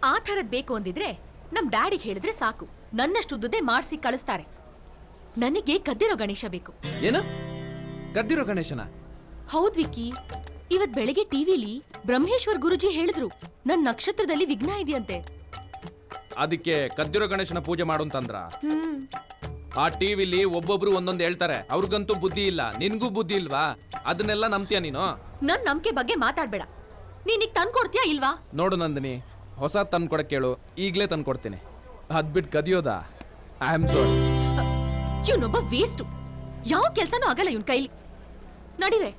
ಆ ಥರದ್ ಬೇಕು ಅಂದಿದ್ರೆ ನಮ್ ಡ್ಯಾಡಿಗೆ ಹೇಳಿದ್ರೆ ಸಾಕು, ನನ್ನಷ್ಟು ಉದ್ದುದೇ ಮಾಡಿಸಿ ಕಳಿಸ್ತಾರೆ. ನನಗೆ ಕದ್ದಿರೋ ಗಣೇಶ ಬೇಕು. ಏನು ಕದ್ದಿರೋ ಗಣೇಶನ? ಹೌದ್ ವಿಕ್ಕಿ, ಇವತ್ ಬೆಳಿಗ್ಗೆ ಟಿವಿಲಿ ಬ್ರಹ್ಮೇಶ್ವರ್ ಗುರುಜಿ ಹೇಳಿದ್ರು ನನ್ ನಕ್ಷತ್ರದಲ್ಲಿ ವಿಘ್ನ ಇದೆಯಂತೆ. ಅದಕ್ಕೆ ಕದ್ದಿರೋ ಗಣೇಶನ ಪೂಜೆ ಮಾಡು ಅಂತಂದ್ರ? ಆ ಟಿವಿಲಿ ಒಬ್ಬೊಬ್ರು ಒಂದೊಂದು ಹೇಳ್ತಾರೆ. ಅವ್ರಿಗಂತೂ ಬುದ್ಧಿ ಇಲ್ಲ, ನಿನ್ಗೂ ಬುದ್ಧಿ ಇಲ್ವಾ? ಅದನ್ನೆಲ್ಲ ನಂಬ್ತೀಯ ನೀನು? ನನ್ ನಂಬಿಕೆ ಬಗ್ಗೆ ಮಾತಾಡ್ಬೇಡ. ನೀನಿಗ್ ತಂದ್ಕೊಡ್ತೀಯಾ ಇಲ್ವಾ? ನೋಡು ನಂದಿನಿ, ಹೊಸ ತಂದ್ಕೊಡಕ್ ಕೇಳು, ಈಗ್ಲೇ ತಂದ್ಕೊಡ್ತೀನಿ. ಅದ್ಬಿಟ್ಟು ಕದಿಯೋದಾ? I am sorry. ಇವನೊಬ್ಬ ವೇಸ್ಟು, ಯಾವ ಕೆಲ್ಸನೂ ಆಗಲ್ಲ ಇವನ್ ಕೈಲಿ. ನಡೀರೆ.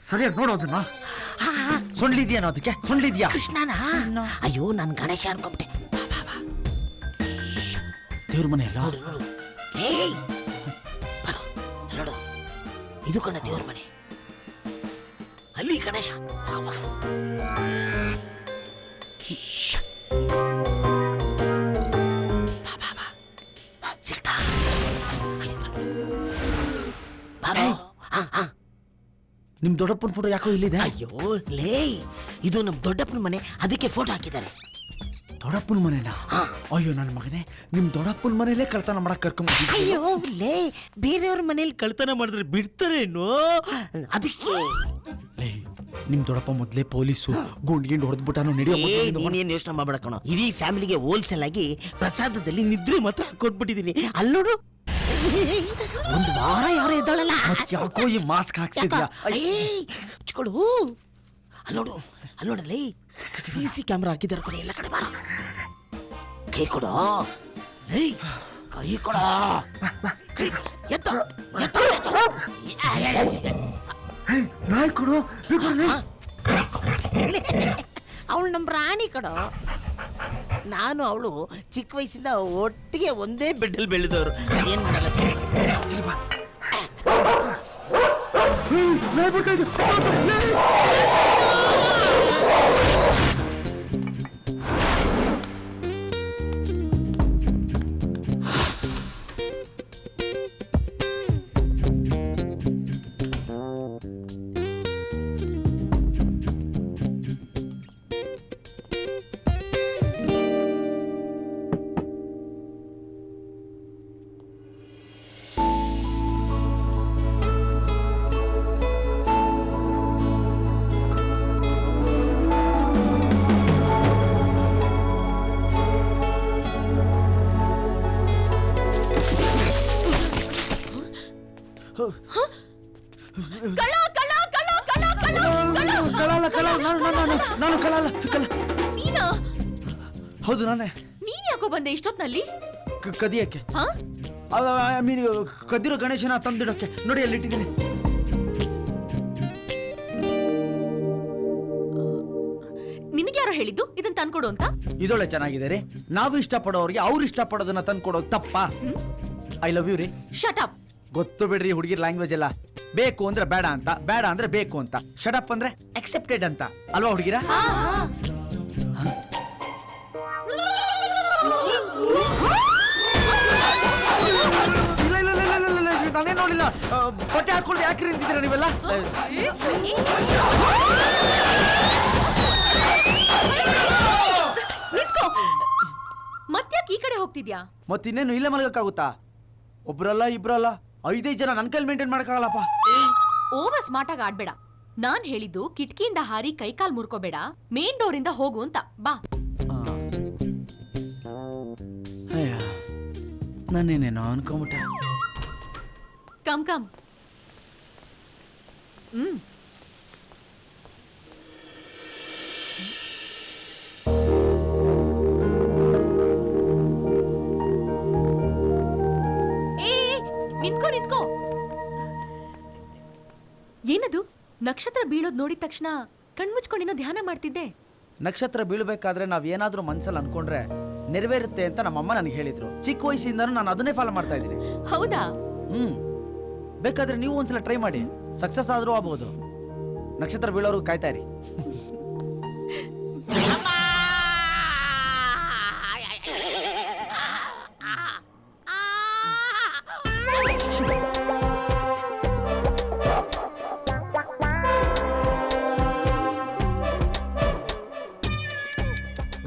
ಸರಿಯಾಗಿ ನೋಡೋದನ್ನ. ಸೊಂಡ್ಲಿದ್ಯಾನೋ ಅದಕ್ಕೆ? ಸೊಂಡ್ಲಿದ್ಯಾ? ಕೃಷ್ಣನ? ಅಯ್ಯೋ, ನನ್ ಗಣೇಶ ಅನ್ಕೊಂಬಿಟ್ಟೆ. ದೇವ್ರ ಮನೆ ಅಲ್ಲ? ನೋಡು ನೋಡು, ಏಯ್ ಬರೋ, ನೋಡು, ಇದು ಕಣ ದೇವ್ರ ಮನೆ. ಅಲ್ಲಿ ಗಣೇಶ. ನಿಮ್ ದೊಡ್ಡಪ್ಪನ ಫೋಟೋ ಯಾಕೋ ಇಲ್ಲಿದೆ? ಅಯ್ಯೋ ಲೇ, ಇದು ನಮ್ ದೊಡ್ಡಪ್ಪನ ಮನೆ, ಅದಕ್ಕೆ ಫೋಟೋ ಹಾಕಿದ್ದಾರೆ. ದೊಡ್ಡಪ್ಪನ ಮನೆನಾ? ಅಯ್ಯೋ ನನ್ನ ಮಗನೇ, ನಿಮ್ ದೊಡ್ಡಪ್ಪನ ಮನೇಲೆ ಕಳ್ತನ ಮಾಡಕ್ ಕರ್ಕೊಂಡ್ ಅಯ್ಯೋ ಲೇ, ಬೇರೆಯವ್ರ ಮನೇಲಿ ಕಳ್ತನ ಮಾಡಿದ್ರೆ ಬಿಡ್ತಾರೇನೋ, ಅದಕ್ಕೆ. ಲೇ, ನಿಮ್ ದೊಡ್ಡಪ್ಪ ಮೊದ್ಲೇ ಪೊಲೀಸು, ಗುಂಡ್ಗಿಂಡ್ ಹೊಡೆದ್ಬಿಟ್ಟಾನು. ನಡೆಯೋ ನೀನೇನ್ ಯೋಚನೆ ಮಾಡ್ಬೇಡ ಕಣೋ, ಇಡೀ ಫ್ಯಾಮಿಲಿಗೆ ಹೋಲ್ಸೇಲ್ ಆಗಿ ಪ್ರಸಾದದಲ್ಲಿ ನಿದ್ರೆ ಮಾತ್ರ ಕೊಟ್ಬಿಟ್ಟಿದೀನಿ. ಅಲ್ಲಿ ನೋಡು, ಒಂದು ವಾರ ಯಾರು ಎದ್ದಾಳಲ್ಲ. ಯಾಕೋ ಈ ಮಾಸ್ಕ್ ಹಾಕ್ಸಿದ್ಯಾ? ಹಚ್ಕೊಳ್ಳು. ಅಲ್ಲೋಡಲ್ಲಿ CC ಕ್ಯಾಮ್ರಾ ಹಾಕಿದಾರೆ ಕೊಡಿ, ಎಲ್ಲ ಕಡೆ ಬಾರ. ಕೈ ಕೊಡು, ಏಯ್ ಕೈ ಕೊಡ, ಕೈ ಕೊಡು. ಎತ್ತ ಎತ್ತ ನಾಯಿ ಕೊಡು. ಅವಳು ನಮ್ಮ ರಾಣಿ ಕಡೋ. ನಾನು ಅವಳು ಚಿಕ್ಕ ವಯಸ್ಸಿಂದ ಒಟ್ಟಿಗೆ ಒಂದೇ ಬೆಡ್ಡಲ್ಲಿ ಬೆಳೆದವರು. ಅದೇನು ಮಾಡಲ್ಲ ಸುಮ್ಮನೆ. ನೀನಾ? ಹೌದು ನಾನೇ. ನೀನ್ ಯಾಕೋ ಬಂದೆ ಇಷ್ಟೊತ್ನಲ್ಲಿ? ಕದಿಯಕ್ಕೆ. ಹಾ? ಐ ಮೀನ್ ಕದ್ದಿರೋ ಗಣೇಶನ ತಂದಿಡೋಕೆ. ನೋಡಿ ಅಲ್ಲಿ ಇಟ್ಟಿದ್ದೀನಿ. ನಿನಗೆ ಯಾರೋ ಹೇಳಿದ್ದು ಇದನ್ನ ತಂದ್ಕೊಡು ಅಂತ? ಇದೊಳ್ಳೆ ಚೆನ್ನಾಗಿದೆ ರೀ. ನಾವು ಇಷ್ಟಪಡೋರಿಗೆ ಅವ್ರು ಇಷ್ಟಪಡೋದನ್ನ ತಂದ್ಕೊಡೋದು ತಪ್ಪಾ? ಐ ಲವ್ ಯು ರೀ. Shut up. ಗೊತ್ತು ಬಿಡ್ರಿ ಹುಡುಗಿರ್ ಲ್ಯಾಂಗ್ವೇಜ್ ಎಲ್ಲ. ಬೇಕು ಅಂದ್ರೆ ಬೇಡ ಅಂತ, ಬೇಡ ಅಂದ್ರೆ ಬೇಕು ಅಂತ, ಶಟಪ್ ಅಂದ್ರೆ ಅಕ್ಸೆಪ್ಟೆಡ್ ಅಂತ ಅಲ್ವಾ ಹುಡುಗಿರ? ಇಲ್ಲ ಇಲ್ಲ ಇಲ್ಲ ಇಲ್ಲ ಇಲ್ಲ, ನಾನೇ ನೋಡಿಲ್ಲ. ಬಟ್ಟೆ ಹಾಕೊಳ್ದೆ ಯಾಕೆ ನಿಂತಿದ್ದೀರಾ ನೀವೆಲ್ಲ? ಮತ್ತ್ಯಾಕೆ ಈ ಕಡೆ ಹೋಗ್ತಿದ್ಯಾ? ಮತ್ತಿನ್ನೇನು ಇಲ್ಲೇ ಮಲಗಕ್ಕಾಗುತ್ತಾ? ಒಬ್ರಲ್ಲ ಇಬ್ರಲ್ಲ 5 ಜನ ನನ್ನ ಕೈಲಿ ಮೇಂಟೈನ್ ಮಾಡಕ್ಕಾಗಲ್ಲಪ್ಪ. ಓವರ್ ಸ್ಮಾರ್ಟ್ ಆಗಿ ಆಡ್ಬೇಡ. ನಾನ್ ಹೇಳಿದ್ದು ಕಿಟಕಿಯಿಂದ ಹಾರಿ ಕೈಕಾಲ್ ಮುರ್ಕೋಬೇಡ, ಮೇನ್ ಡೋರ್ ಇಂದ ಹೋಗು ಅಂತ. ಬಾ. ನಾನೇನೇನೋ ಅನ್ಕೊಂಬಿಟ್ಟೆ. Come come. ನಿಂತ್ಕೋ ನಿಂತ್ಕೋ. ಏನದು? ನಕ್ಷತ್ರ ಬೀಳೋದ್ ನೋಡಿದ ತಕ್ಷಣ ಕಣ್ಮುಚ್ಕೊಂಡಿನೋ ಧ್ಯಾನ ಮಾಡ್ತಿದ್ದೆ. ನಕ್ಷತ್ರ ಬೀಳ್ಬೇಕಾದ್ರೆ ನಾವ್ ಏನಾದ್ರೂ ಮನ್ಸಲ್ಲಿ ಅನ್ಕೊಂಡ್ರೆ ನೆರವೇರುತ್ತೆ ಅಂತ ನಮ್ಮಮ್ಮ ನನಗೆ ಹೇಳಿದ್ರು. ಚಿಕ್ಕ ವಯಸ್ಸಿಂದನೂ ನಾನು ಅದನ್ನೇ ಫಾಲೋ ಮಾಡ್ತಾ ಇದ್ದೀನಿ. ಹೌದಾ? ಬೇಕಾದ್ರೆ ನೀವು ಒಂದ್ಸಲ ಟ್ರೈ ಮಾಡಿ, ಸಕ್ಸಸ್ ಆದ್ರೂ ಆಗ್ಬಹುದು. ನಕ್ಷತ್ರ ಬೀಳೋರ್ಗು ಕಾಯ್ತಾ ಇರಿ.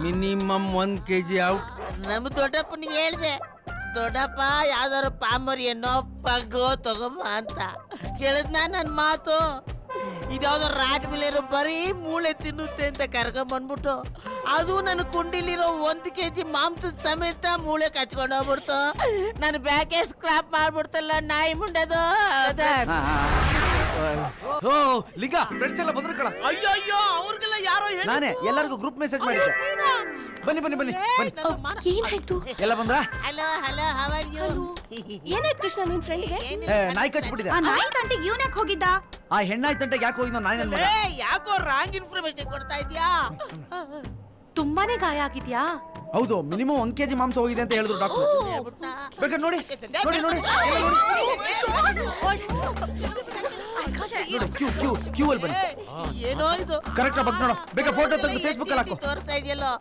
Minimum 1 kg out. ನಮ್ಮ ದೊಡ್ಡಪ್ಪನಿಗೆ ಹೇಳಿದೆ, ದೊಡ್ಡಪ್ಪ ಯಾವ್ದಾರು ಪಾಮರಿ ಏನೋ ಪಗ್ಗೋ ತಗೊಂಬ ಅಂತ. ಕೇಳಿದ್ನ ನನ್ನ ಮಾತು. ಇದ್ಯಾವ್ದೋ ರಾಟ್ ಬಿಲೇರು ಬರೀ ಮೂಳೆ ತಿನ್ನುತ್ತೆ ಅಂತ ಕರ್ಕೊಂಬಂದ್ಬಿಟ್ಟು ಅದು ನನ್ನ ಕುಂಡಿಲಿರೋ 1 kg ಮಾಂಸದ ಸಮೇತ ಮೂಳೆ ಕಚ್ಕೊಂಡು ಹೋಗ್ಬಿಡ್ತು. ನನ್ನ ಬ್ಯಾಕೆ ಸ್ಕ್ರಾಪ್ ಮಾಡ್ಬಿಡ್ತಲ್ಲ ನಾಯಿ ಮುಂಡದು. ಓ ಲಿಂಗ, ಫ್ರೆಂಡ್ಸ್ ಎಲ್ಲ ಬಂದ್ರು ಕಣ. ಅಯ್ಯೋ ಅವ್ರಿಗೆಲ್ಲ ಯಾರೋ ಹೇಳಿ. ನಾನೇ ಎಲ್ಲರಿಗೂ ಗ್ರೂಪ್ ಮೆಸೇಜ್ ಮಾಡಿದ್ದೆ. ಬನ್ನಿ ಬನ್ನಿ ಬನ್ನಿ ಬನ್ನಿ. ಏನಾಯ್ತು? ಎಲ್ಲ ಬಂದ್ರ? Hello hello, how are you? ಏನಾಯ್ತು ಕೃಷ್ಣ ನಿನ್ ಫ್ರೆಂಡ್ಗೆ? ನಾಯಿ ಕಚ್ಬಿಟ್ಟಿದೆ. ನಾಯಿ ತಂಟೆಗೆ ಇವನ್ ಯಾಕೆ ಹೋಗಿದ್ದ? ಆ ಹೆಣ್ಣಾಯಿ ತಂಟೆಗೆ ಯಾಕೆ ಹೋಗಿದ್ನೋ ನಾನೇ. ಯಾಕೋ ರಾಂಗ್ ಇನ್ಫಾರ್ಮೇಶನ್ ಕೊಡ್ತಾ ಇದ್ಯಾ? ತುಂಬಾನೇ ಗಾಯ ಆಗಿದ್ಯಾ? ಹೌದು, ಮಿನಿಮಮ್ 1 kg ಮಾಂಸ ಹೋಗಿದೆ ಅಂತ ಹೇಳಿದ್ರು ಡಾಕ್ಟರ್. ಬೇಕಾದ್ರೆ ನೋಡಿ ನೋಡಿ ನೋಡಿ ಕ್ಯೂ ಅಲ್ಲಿ ಬನ್ನಿ. ಏನೋ ಇದು ಕರೆಕ್ಟ್ ಬಗ್ ನೋಡು. ಬೇಕಾ ಫೋಟೋ ತೆಗೆದು ಫೇಸ್ಬುಕ್ ಅಲ್ಲಿ ಹಾಕು. ತೋರಿಸ್ತಾ ಇದೆಯಲ್ಲೋ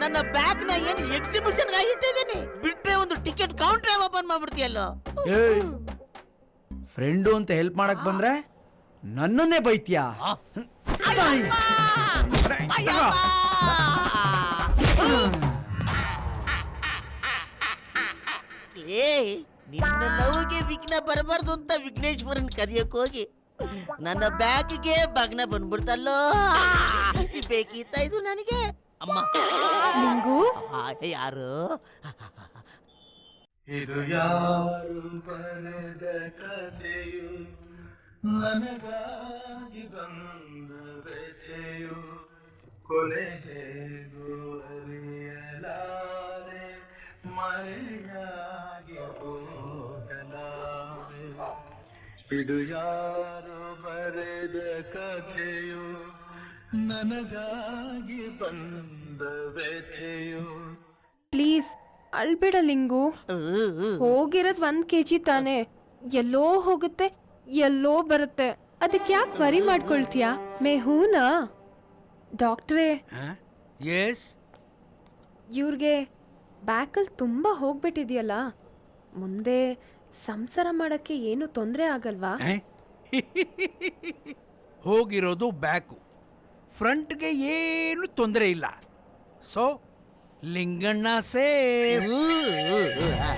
ನನ್ನ ಬ್ಯಾಗ್ ನ ಏನು ಎಕ್ಸಿಬಿಷನ್ ಗೆ ಇಟ್ಟಿದ್ದೀನಿ. ಬಿಟ್ರೆ ಒಂದು ಟಿಕೆಟ್ ಕೌಂಟರ್ ಓಪನ್ ಮಾಡ್ಬಿಡ್ತೀಯಲ್ಲೋ. ಫ್ರೆಂಡು ಅಂತ ಹೆಲ್ಪ್ ಮಾಡಕ್ ಬಂದ್ರೆ ನನ್ನನ್ನೇ ಬೈತ್ಯಾ? ನಿನ್ನ ಲವ್ಗೆ ವಿಘ್ನ ಬರಬಾರ್ದು ಅಂತ ವಿಘ್ನೇಶ್ವರನ್ ಕದಿಯಕ್ ಹೋಗಿ ನನ್ನ ಬ್ಯಾಗ್ಗೆ ಬಗ್ನ ಬಂದ್ಬಿಡ್ತಲ್ಲೋ. ಬೇಕಿತ್ತ ಇದು ನನಗೆ? ಅಮ್ಮ ಯಾರು? ಇದು ಯಾರು ಬರೆದ ಕಥೆಯು ನನಗಾಗಿ ಬಂದ ವ್ಯಥೆಯು ಕೊನೆ ಹೇಗೂ ಅರಿಯಲಾರೆ ಮರೆಯಾಗಿ ಹೋಗಲಾರೆ ಇದು ಯಾರು ಬರೆದ ಕಥೆಯು ನನಗಾಗಿ ಬಂದ ವ್ಯಥೆಯು ಪ್ಲೀಸ್ ಅಳ್ಬೇಡ ಲಿಂಗು. ಹೋಗಿರೋದ್ 1 kg ತಾನೆ, ಎಲ್ಲೋ ಹೋಗುತ್ತೆ ಎಲ್ಲೋ ಬರುತ್ತೆ, ಅದಕ್ಕೆ ಯಾಕೆ ವರಿ ಮಾಡ್ಕೊಳ್ತೀಯಾ? ಮೇ ಹೂನಾ? ಡಾಕ್ಟ್ರೇ, ಇವ್ರಿಗೆ ಬ್ಯಾಕಲ್ಲಿ ತುಂಬಾ ಹೋಗ್ಬಿಟ್ಟಿದ್ಯಲ್ಲ, ಮುಂದೆ ಸಂಸಾರ ಮಾಡಕ್ಕೆ ಏನು ತೊಂದರೆ ಆಗಲ್ವಾ? ಹೋಗಿರೋದು ಬ್ಯಾಕು, ಫ್ರಂಟ್ಗೆ ಏನು ತೊಂದರೆ ಇಲ್ಲ. So Linganna safe.